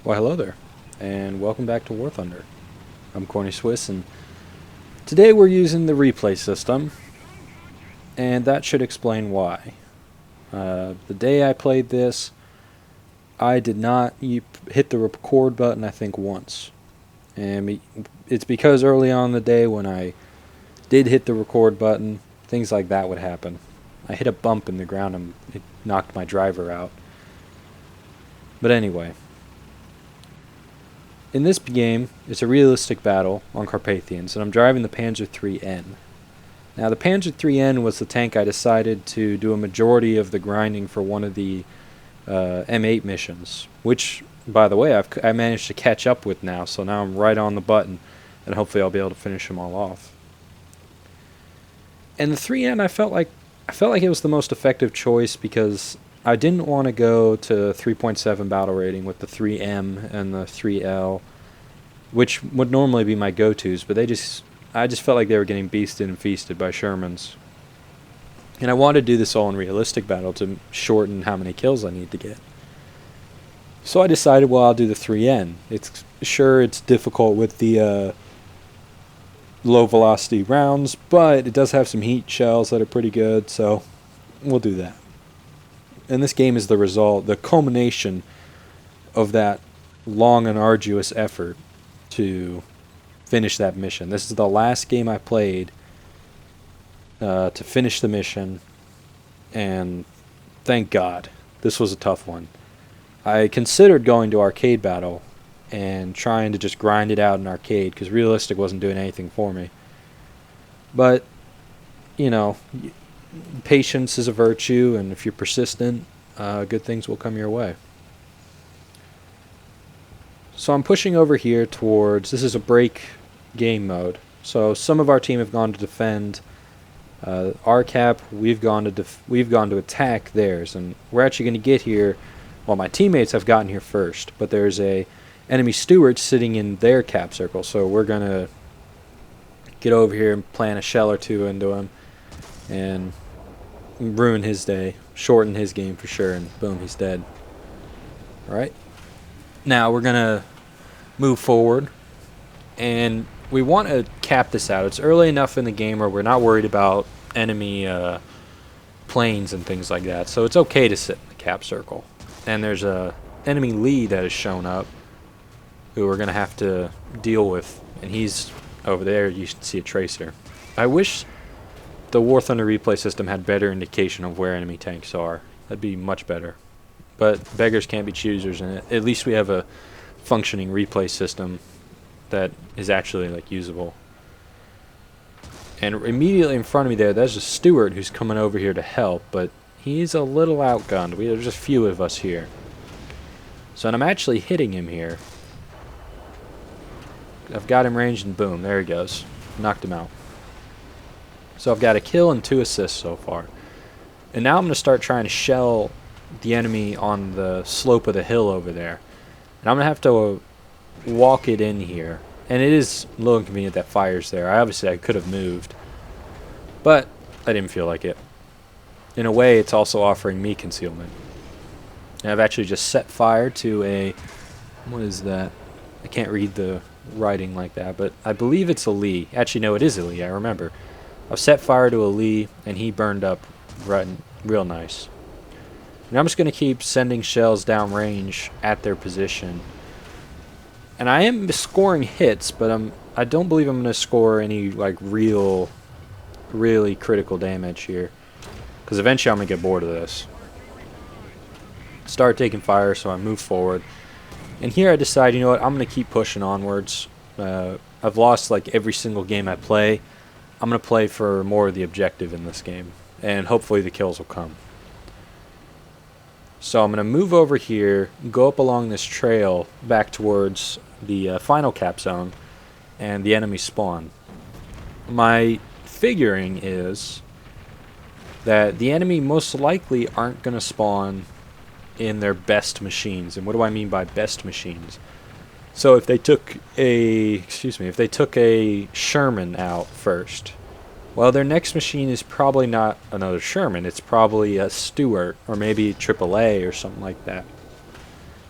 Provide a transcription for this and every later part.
Well, hello there, and welcome back to War Thunder. I'm Corny Swiss, and today we're using the replay system, and that should explain why. The day I played this, I did not hit the record button, I think, once. And it's because early on in the day when I did hit the record button, things like that would happen. I hit a bump in the ground and it knocked my driver out. But anyway, in this game, it's a realistic battle on Carpathians, and I'm driving the Panzer IIIN. Now, the Panzer IIIN was the tank I decided to do a majority of the grinding for one of the M8 missions, which, by the way, I managed to catch up with now, so now I'm right on the button, and hopefully I'll be able to finish them all off. And the 3N, I felt like it was the most effective choice because I didn't want to go to 3.7 battle rating with the 3M and the 3L, which would normally be my go-tos, but I just felt like they were getting beasted and feasted by Shermans. And I wanted to do this all in realistic battle to shorten how many kills I need to get. So I decided, well, I'll do the 3N. It's difficult with the low velocity rounds, but it does have some heat shells that are pretty good, so we'll do that. And this game is the culmination of that long and arduous effort to finish that mission. This is the last game I played to finish the mission, and thank God. This was a tough one. I considered going to arcade battle and trying to just grind it out in arcade because realistic wasn't doing anything for me. But, you know, patience is a virtue, and if you're persistent, good things will come your way. So I'm pushing over here towards, this is a break game mode. So some of our team have gone to defend our cap, we've gone to attack theirs, and we're actually going to get here. Well, my teammates have gotten here first, but there's a enemy steward sitting in their cap circle, so we're going to get over here and plant a shell or two into him and ruin his day, shorten his game for sure, and boom, he's dead. Alright, now we're going to move forward, and we want to cap this out. It's early enough in the game where we're not worried about enemy planes and things like that, so it's okay to sit in the cap circle. And there's a enemy lead that has shown up who we're going to have to deal with, and he's over there. You can see a tracer. I wish the War Thunder replay system had better indication of where enemy tanks are. That'd be much better. But beggars can't be choosers, and at least we have a functioning replay system that is actually like usable. And immediately in front of me there's a steward who's coming over here to help, but he's a little outgunned. There's just a few of us here. So I'm actually hitting him here. I've got him ranged, and boom, there he goes. Knocked him out. So I've got a kill and 2 assists so far. And now I'm going to start trying to shell the enemy on the slope of the hill over there. And I'm going to have to walk it in here. And it is a little inconvenient that fire's there. I could have moved, but I didn't feel like it. In a way, it's also offering me concealment. And I've actually just set fire to a... What is that? I can't read the writing like that, but I believe it's a Lee. Actually, no, it is a Lee, I remember. I've set fire to a Lee, and he burned up real nice. And I'm just going to keep sending shells downrange at their position. And I am scoring hits, but I don't believe I'm going to score any like really critical damage here. Because eventually I'm going to get bored of this. Start taking fire, so I move forward. And here I decide, you know what, I'm going to keep pushing onwards. I've lost like every single game I play. I'm going to play for more of the objective in this game. And hopefully the kills will come. So I'm going to move over here, go up along this trail back towards the final cap zone and the enemy spawn. My figuring is that the enemy most likely aren't going to spawn in their best machines. And what do I mean by best machines? So if they took a Sherman out first, well, their next machine is probably not another Sherman. It's probably a Stuart or maybe AAA or something like that.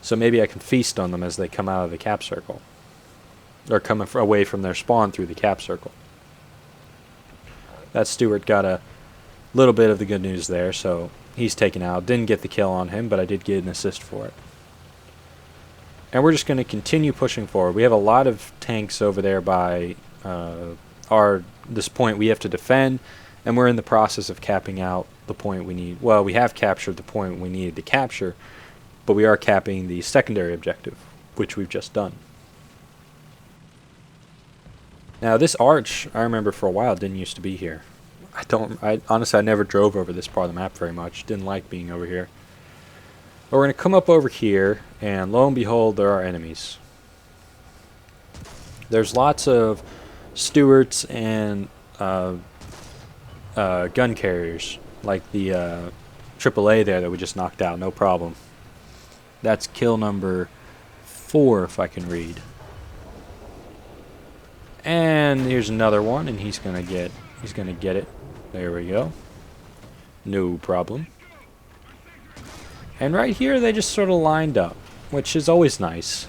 So maybe I can feast on them as they come out of the cap circle. Or come away from their spawn through the cap circle. That Stewart got a little bit of the good news there, so he's taken out. Didn't get the kill on him, but I did get an assist for it. And we're just going to continue pushing forward. We have a lot of tanks over there by this point we have to defend, and we're in the process of capping out the point we need. Well, we have captured the point we needed to capture, but we are capping the secondary objective, which we've just done. Now this arch, I remember for a while, didn't used to be here. Honestly, I never drove over this part of the map very much. Didn't like being over here. But we're going to come up over here, and lo and behold, there are enemies. There's lots of Stewarts and gun carriers, like the AAA there that we just knocked out, no problem. That's kill number 4, if I can read. And here's another one, and he's gonna get it. There we go. No problem. And right here, they just sort of lined up, which is always nice.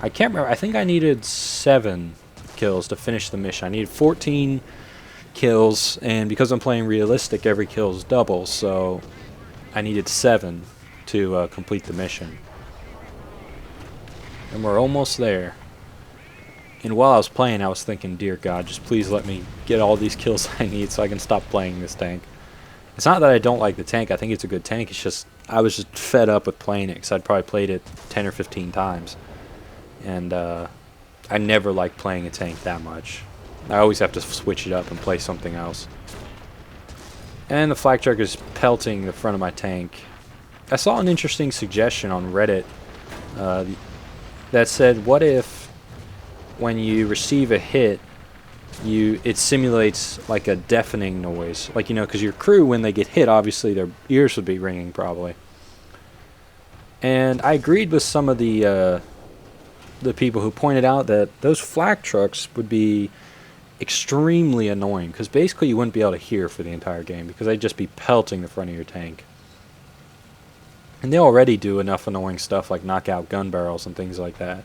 I can't remember. I think I needed 7 kills to finish the mission. I needed 14 kills, and because I'm playing realistic, every kill is double, so I needed 7 to complete the mission. And we're almost there. And while I was playing, I was thinking, dear God, just please let me get all these kills I need so I can stop playing this tank. It's not that I don't like the tank. I think it's a good tank. It's just I was just fed up with playing it because I'd probably played it 10 or 15 times. And I never like playing a tank that much. I always have to switch it up and play something else. And the flak truck is pelting the front of my tank. I saw an interesting suggestion on Reddit that said, what if when you receive a hit, it simulates like a deafening noise, like, you know, because your crew, when they get hit, obviously their ears would be ringing probably. And I agreed with some of the people who pointed out that those flak trucks would be extremely annoying, because basically you wouldn't be able to hear for the entire game because they'd just be pelting the front of your tank. And they already do enough annoying stuff like knock out gun barrels and things like that.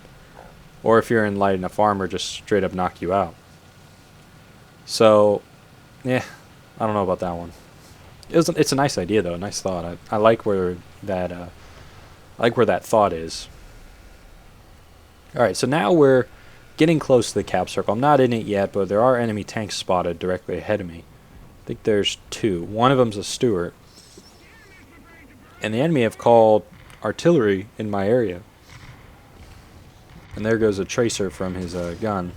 Or if you're in light enough armor, just straight up knock you out. So, yeah, I don't know about that one. It's a nice idea though, a nice thought. I like where that thought is. All right, so now we're getting close to the cap circle. I'm not in it yet, but there are enemy tanks spotted directly ahead of me. I think there's 2. One of them's a Stewart, and the enemy have called artillery in my area. And there goes a tracer from his gun.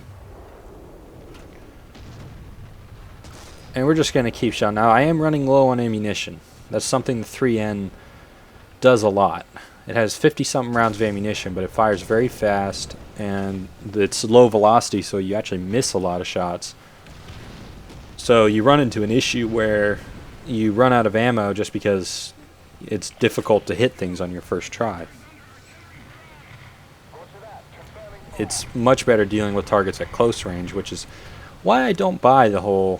And we're just going to keep shot. Now, I am running low on ammunition. That's something the 3N does a lot. It has 50-something rounds of ammunition, but it fires very fast, and it's low velocity, so you actually miss a lot of shots. So you run into an issue where you run out of ammo just because it's difficult to hit things on your first try. It's much better dealing with targets at close range, which is why I don't buy the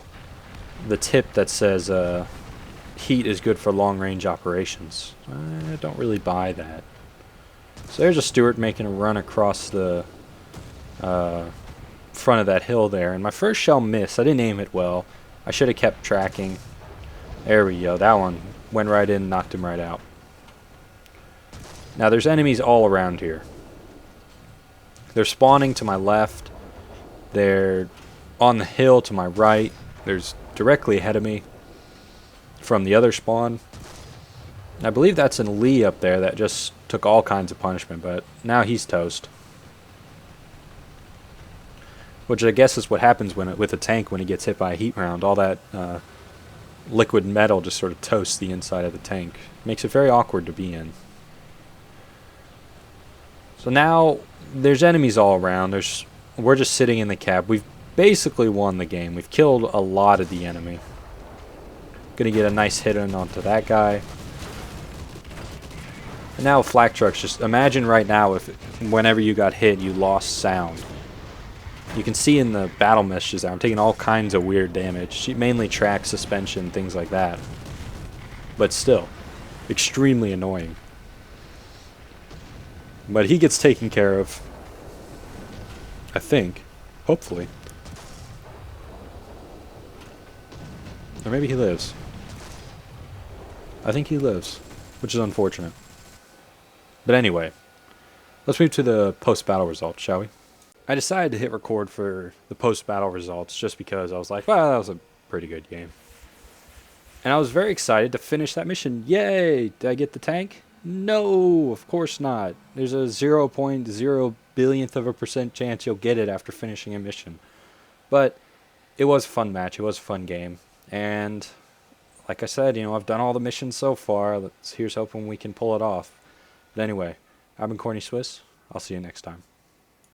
tip that says heat is good for long-range operations. I don't really buy that. So there's a Stewart making a run across the front of that hill there, and my first shell missed. I didn't aim it well. I should have kept tracking. There we go. That one went right in and knocked him right out. Now there's enemies all around here. They're spawning to my left. They're on the hill to my right. There's directly ahead of me from the other spawn. And I believe that's an Lee up there that just took all kinds of punishment, but now he's toast. Which I guess is what happens with a tank when he gets hit by a heat round. All that liquid metal just sort of toasts the inside of the tank. Makes it very awkward to be in. So now there's enemies all around. We're just sitting in the cap. We've basically won the game. We've killed a lot of the enemy. Gonna get a nice hit in onto that guy. And now flak trucks, just imagine right now if whenever you got hit you lost sound. You can see in the battle messages I'm taking all kinds of weird damage. Mainly track, suspension, things like that. But still, extremely annoying. But he gets taken care of. I think. Hopefully. Or maybe he lives. I think he lives, which is unfortunate. But anyway, let's move to the post-battle results, shall we? I decided to hit record for the post-battle results just because I was like, well, that was a pretty good game. And I was very excited to finish that mission. Yay! Did I get the tank? No, of course not. There's a 0.0 billionth of a percent chance you'll get it after finishing a mission. But it was a fun match. It was a fun game. And like I said, I've done all the missions so far. Here's hoping we can pull it off. But anyway, I've been Corny Swiss. I'll see you next time.